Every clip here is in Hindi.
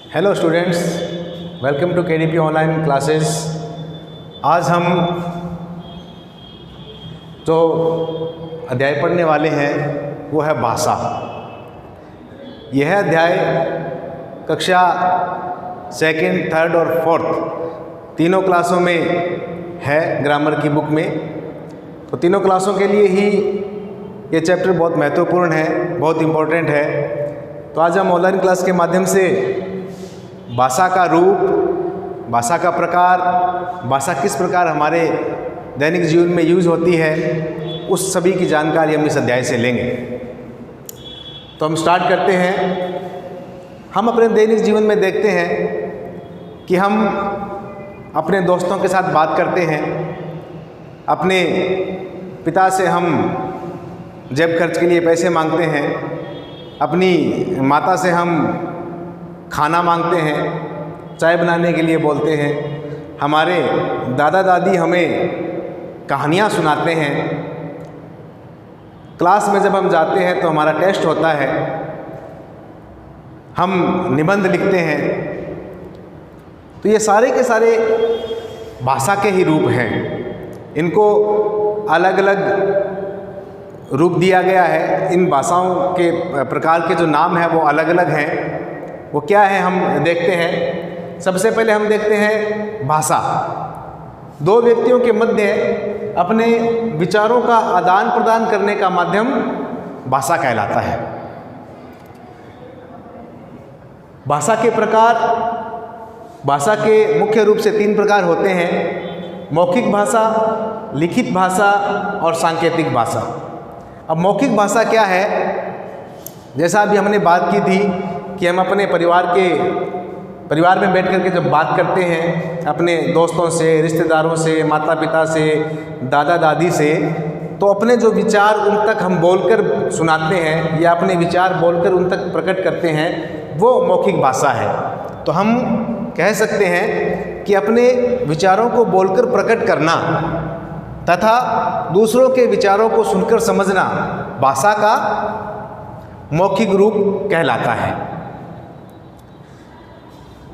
Hello students, welcome to KDP online classes. आज हम जो अध्याय पढ़ने वाले हैं वो है भाषा। यह अध्याय कक्षा सेकंड, थर्ड और फोर्थ तीनों क्लासों में है ग्रामर की बुक में। तो तीनों क्लासों के लिए ही ये चैप्टर बहुत महत्वपूर्ण है, बहुत इम्पोर्टेंट है। तो आज हम ऑनलाइन क्लास के माध्यम से भाषा का रूप, भाषा का प्रकार, भाषा किस प्रकार हमारे दैनिक जीवन में यूज़ होती है, उस सभी की जानकारी हम इस अध्याय से लेंगे। तो हम स्टार्ट करते हैं। हम अपने दैनिक जीवन में देखते हैं कि हम अपने दोस्तों के साथ बात करते हैं, अपने पिता से हम जेब खर्च के लिए पैसे मांगते हैं, अपनी माता से हम खाना मांगते हैं, चाय बनाने के लिए बोलते हैं, हमारे दादा दादी हमें कहानियाँ सुनाते हैं। क्लास में जब हम जाते हैं तो हमारा टेस्ट होता है, हम निबंध लिखते हैं। तो ये सारे के सारे भाषा के ही रूप हैं। इनको अलग अलग रूप दिया गया है। इन भाषाओं के प्रकार के जो नाम हैं वो अलग अलग हैं। वो क्या है हम देखते हैं। सबसे पहले हम देखते हैं भाषा। दो व्यक्तियों के मध्य अपने विचारों का आदान प्रदान करने का माध्यम भाषा कहलाता है। भाषा के प्रकार, भाषा के मुख्य रूप से 3 प्रकार होते हैं: मौखिक भाषा, लिखित भाषा और सांकेतिक भाषा। अब मौखिक भाषा क्या है? जैसा अभी हमने बात की थी कि हम अपने परिवार में बैठ कर के जब बात करते हैं अपने दोस्तों से, रिश्तेदारों से, माता पिता से, दादा दादी से, तो अपने जो विचार उन तक हम बोलकर सुनाते हैं या अपने विचार बोलकर उन तक प्रकट करते हैं, वो मौखिक भाषा है। तो हम कह सकते हैं कि अपने विचारों को बोलकर प्रकट करना तथा दूसरों के विचारों को सुनकर समझना भाषा का मौखिक रूप कहलाता है।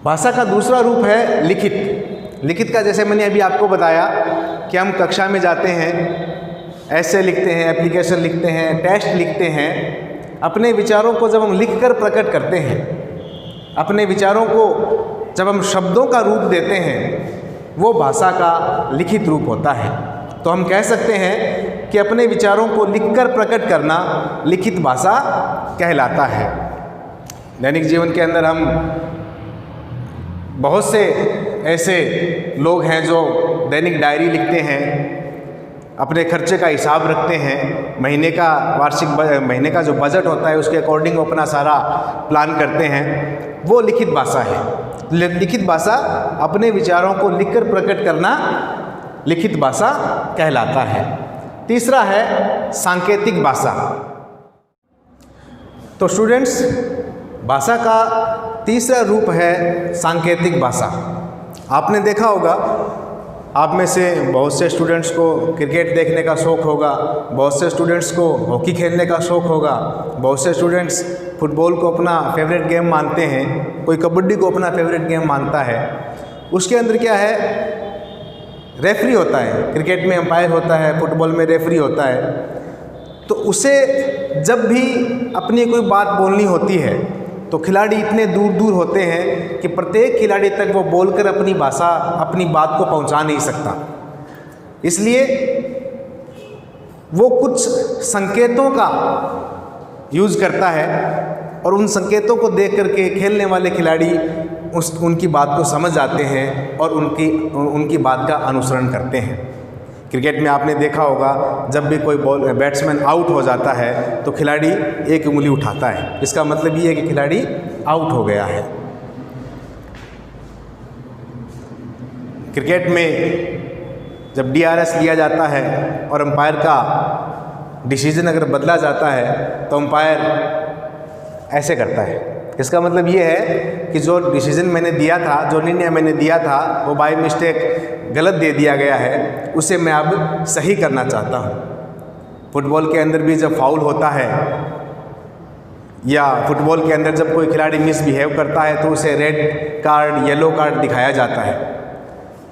भाषा का दूसरा रूप है लिखित। लिखित का जैसे मैंने अभी आपको बताया कि हम कक्षा में जाते हैं, ऐसे लिखते हैं, एप्लीकेशन लिखते हैं, टेस्ट लिखते हैं। अपने विचारों को जब हम लिखकर प्रकट करते हैं, अपने विचारों को जब हम शब्दों का रूप देते हैं, वो भाषा का लिखित रूप होता है। तो हम कह सकते हैं कि अपने विचारों को लिखकर प्रकट करना लिखित भाषा कहलाता है। दैनिक जीवन के अंदर हम बहुत से ऐसे लोग हैं जो दैनिक डायरी लिखते हैं, अपने खर्चे का हिसाब रखते हैं, महीने का जो बजट होता है उसके अकॉर्डिंग वो अपना सारा प्लान करते हैं। वो लिखित भाषा है। लिखित भाषा, अपने विचारों को लिखकर प्रकट करना लिखित भाषा कहलाता है। तीसरा है सांकेतिक भाषा। तो स्टूडेंट्स, भाषा का तीसरा रूप है सांकेतिक भाषा। आपने देखा होगा, आप में से बहुत से स्टूडेंट्स को क्रिकेट देखने का शौक़ होगा, बहुत से स्टूडेंट्स को हॉकी खेलने का शौक़ होगा, बहुत से स्टूडेंट्स फुटबॉल को अपना फेवरेट गेम मानते हैं, कोई कबड्डी को अपना फेवरेट गेम मानता है। उसके अंदर क्या है? रेफरी होता है। क्रिकेट में अंपायर होता है, फुटबॉल में रेफरी होता है। तो उसे जब भी अपनी कोई बात बोलनी होती है तो खिलाड़ी इतने दूर दूर होते हैं कि प्रत्येक खिलाड़ी तक वो बोलकर अपनी भाषा, अपनी बात को पहुंचा नहीं सकता। इसलिए वो कुछ संकेतों का यूज़ करता है और उन संकेतों को देख करके खेलने वाले खिलाड़ी उनकी बात को समझ जाते हैं और उनकी बात का अनुसरण करते हैं। क्रिकेट में आपने देखा होगा, जब भी कोई बैट्समैन आउट हो जाता है तो खिलाड़ी एक उंगली उठाता है। इसका मतलब ये है कि खिलाड़ी आउट हो गया है। क्रिकेट में जब DRS लिया जाता है और अंपायर का डिसीजन अगर बदला जाता है तो अंपायर ऐसे करता है। इसका मतलब ये है कि जो डिसीजन मैंने दिया था, जो निर्णय मैंने दिया था, वो बाय मिस्टेक गलत दे दिया गया है, उसे मैं अब सही करना चाहता हूँ। फुटबॉल के अंदर भी जब फाउल होता है या फुटबॉल के अंदर जब कोई खिलाड़ी मिसबिहेव करता है तो उसे रेड कार्ड, येलो कार्ड दिखाया जाता है।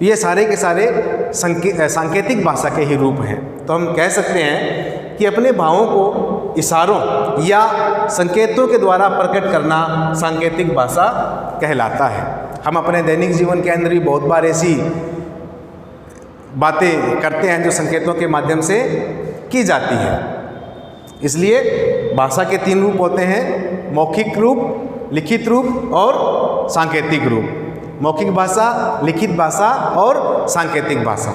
ये सारे के सारे सांकेतिक भाषा के ही रूप हैं। तो हम कह सकते हैं कि अपने भावों को इशारों या संकेतों के द्वारा प्रकट करना सांकेतिक भाषा कहलाता है। हम अपने दैनिक जीवन के अंदर भी बहुत बार ऐसी बातें करते हैं जो संकेतों के माध्यम से की जाती है। इसलिए भाषा के 3 रूप होते हैं: मौखिक रूप, लिखित रूप और सांकेतिक रूप। मौखिक भाषा, लिखित भाषा और सांकेतिक भाषा।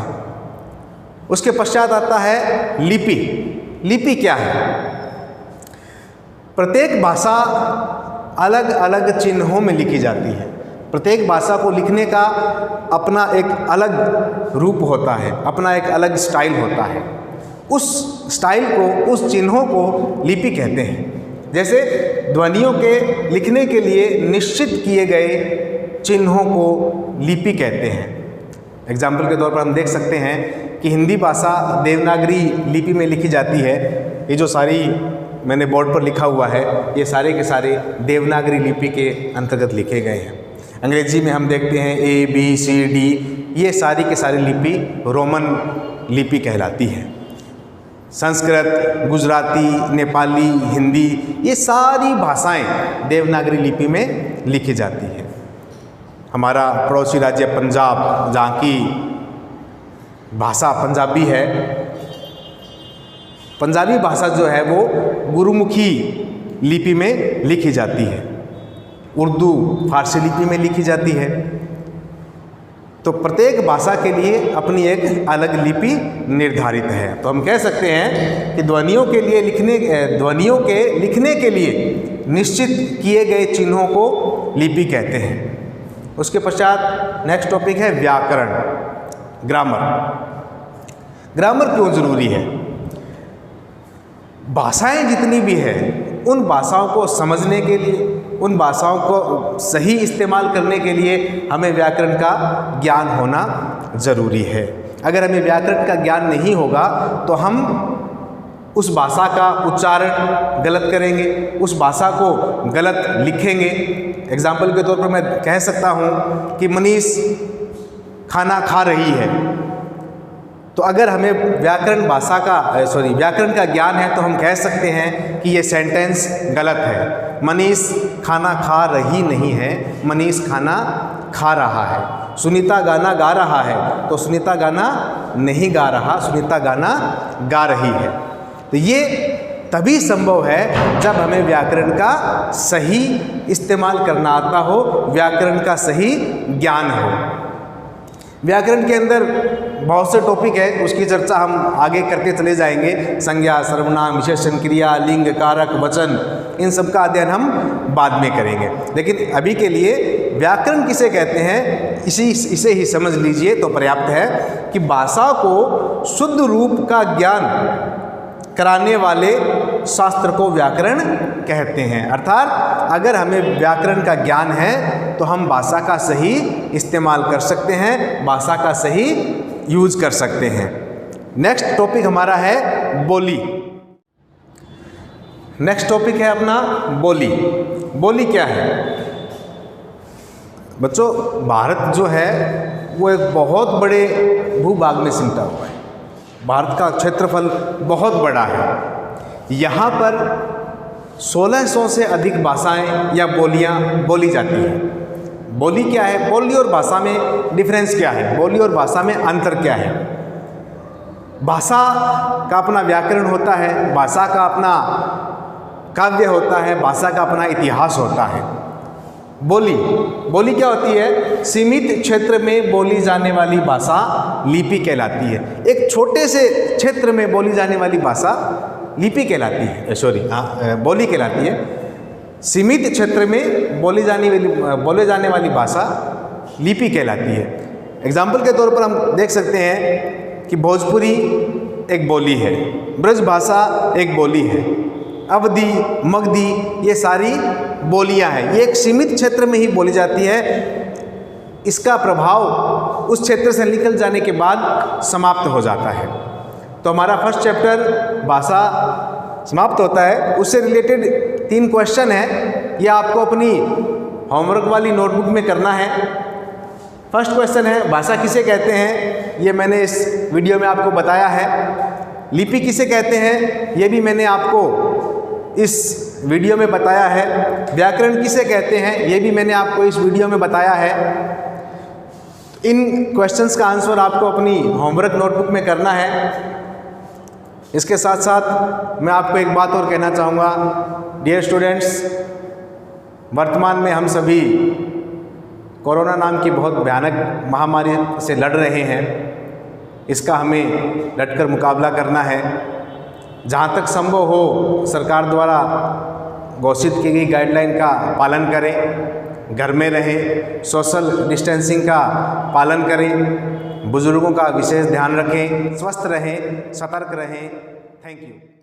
उसके पश्चात आता है लिपि। लिपि क्या है? प्रत्येक भाषा अलग अलग चिन्हों में लिखी जाती है। प्रत्येक भाषा को लिखने का अपना एक अलग रूप होता है, अपना एक अलग स्टाइल होता है। उस स्टाइल को, उस चिन्हों को लिपि कहते हैं। जैसे ध्वनियों के लिखने के लिए निश्चित किए गए चिन्हों को लिपि कहते हैं। एग्जाम्पल के तौर पर हम देख सकते हैं कि हिंदी भाषा देवनागरी लिपि में लिखी जाती है। ये जो सारी मैंने बोर्ड पर लिखा हुआ है, ये सारे के सारे देवनागरी लिपि के अंतर्गत लिखे गए हैं। अंग्रेजी में हम देखते हैं ABCD, ये सारी के सारी लिपि रोमन लिपि कहलाती है। संस्कृत, गुजराती, नेपाली, हिंदी, ये सारी भाषाएं देवनागरी लिपि में लिखी जाती है। हमारा पड़ोसी राज्य पंजाब, जहाँ की भाषा पंजाबी है, पंजाबी भाषा जो है वो गुरुमुखी लिपि में लिखी जाती है। उर्दू फारसी लिपि में लिखी जाती है। तो प्रत्येक भाषा के लिए अपनी एक अलग लिपि निर्धारित है। तो हम कह सकते हैं कि ध्वनियों के लिखने के लिए निश्चित किए गए चिन्हों को लिपि कहते हैं। उसके पश्चात नेक्स्ट टॉपिक है व्याकरण, ग्रामर। ग्रामर क्यों जरूरी है? भाषाएं जितनी भी है, उन भाषाओं को समझने के लिए, उन भाषाओं को सही इस्तेमाल करने के लिए हमें व्याकरण का ज्ञान होना ज़रूरी है। अगर हमें व्याकरण का ज्ञान नहीं होगा तो हम उस भाषा का उच्चारण गलत करेंगे, उस भाषा को गलत लिखेंगे। एग्जाम्पल के तौर पर मैं कह सकता हूँ कि मनीष खाना खा रही है। तो अगर हमें व्याकरण का ज्ञान है तो हम कह सकते हैं कि ये सेंटेंस गलत है। मनीष खाना खा रही नहीं है, मनीष खाना खा रहा है। सुनीता गाना गा रहा है, तो सुनीता गाना नहीं गा रहा, सुनीता गाना गा रही है। तो ये तभी संभव है जब हमें व्याकरण का सही इस्तेमाल करना आता हो, व्याकरण का सही ज्ञान हो। व्याकरण के अंदर बहुत से टॉपिक है, उसकी चर्चा हम आगे करते चले जाएंगे। संज्ञा, सर्वनाम, विशेषण, क्रिया, लिंग, कारक, वचन, इन सब का अध्ययन हम बाद में करेंगे। लेकिन अभी के लिए व्याकरण किसे कहते हैं इसे ही समझ लीजिए तो पर्याप्त है कि भाषा को शुद्ध रूप का ज्ञान कराने वाले शास्त्र को व्याकरण कहते हैं। अर्थात अगर हमें व्याकरण का ज्ञान है तो हम भाषा का सही इस्तेमाल कर सकते हैं, भाषा का सही यूज कर सकते हैं। नेक्स्ट टॉपिक हमारा है बोली। नेक्स्ट टॉपिक है अपना बोली। बोली क्या है? बच्चों, भारत जो है वो एक बहुत बड़े भूभाग में सिमटा हुआ है। भारत का क्षेत्रफल बहुत बड़ा है। यहाँ पर 1600 से अधिक भाषाएं या बोलियाँ बोली जाती हैं। बोली क्या है? बोली और भाषा में डिफरेंस क्या है? बोली और भाषा में अंतर क्या है? भाषा का अपना व्याकरण होता है, भाषा का अपना काव्य होता है, भाषा का अपना इतिहास होता है। बोली क्या होती है? सीमित क्षेत्र में बोली जाने वाली भाषा लिपि कहलाती है। एक छोटे से क्षेत्र में बोली जाने वाली भाषा लिपि कहलाती है, बोली कहलाती है। सीमित क्षेत्र में बोले जाने वाली भाषा लिपि कहलाती है। एग्जाम्पल के तौर पर हम देख सकते हैं कि भोजपुरी एक बोली है, ब्रज भाषा एक बोली है, अवधी, मगधी, ये सारी बोलियां हैं। ये एक सीमित क्षेत्र में ही बोली जाती है। इसका प्रभाव उस क्षेत्र से निकल जाने के बाद समाप्त हो जाता है। तो हमारा फर्स्ट चैप्टर भाषा समाप्त होता है। उससे रिलेटेड 3 क्वेश्चन है, ये आपको अपनी होमवर्क वाली नोटबुक में करना है। फर्स्ट क्वेश्चन है, भाषा किसे कहते हैं, ये मैंने इस वीडियो में आपको बताया है। लिपि किसे कहते हैं, ये भी मैंने आपको इस वीडियो में बताया है। व्याकरण किसे कहते हैं, ये भी मैंने आपको इस वीडियो में बताया है। इन क्वेश्चंस का आंसर आपको अपनी होमवर्क नोटबुक में करना है। इसके साथ साथ मैं आपको एक बात और कहना चाहूँगा, डियर स्टूडेंट्स, वर्तमान में हम सभी कोरोना नाम की बहुत भयानक महामारी से लड़ रहे हैं। इसका हमें डटकर मुकाबला करना है। जहाँ तक संभव हो सरकार द्वारा घोषित की गई गाइडलाइन का पालन करें, घर में रहें, सोशल डिस्टेंसिंग का पालन करें, बुजुर्गों का विशेष ध्यान रखें, स्वस्थ रहें, सतर्क रहें। Thank you.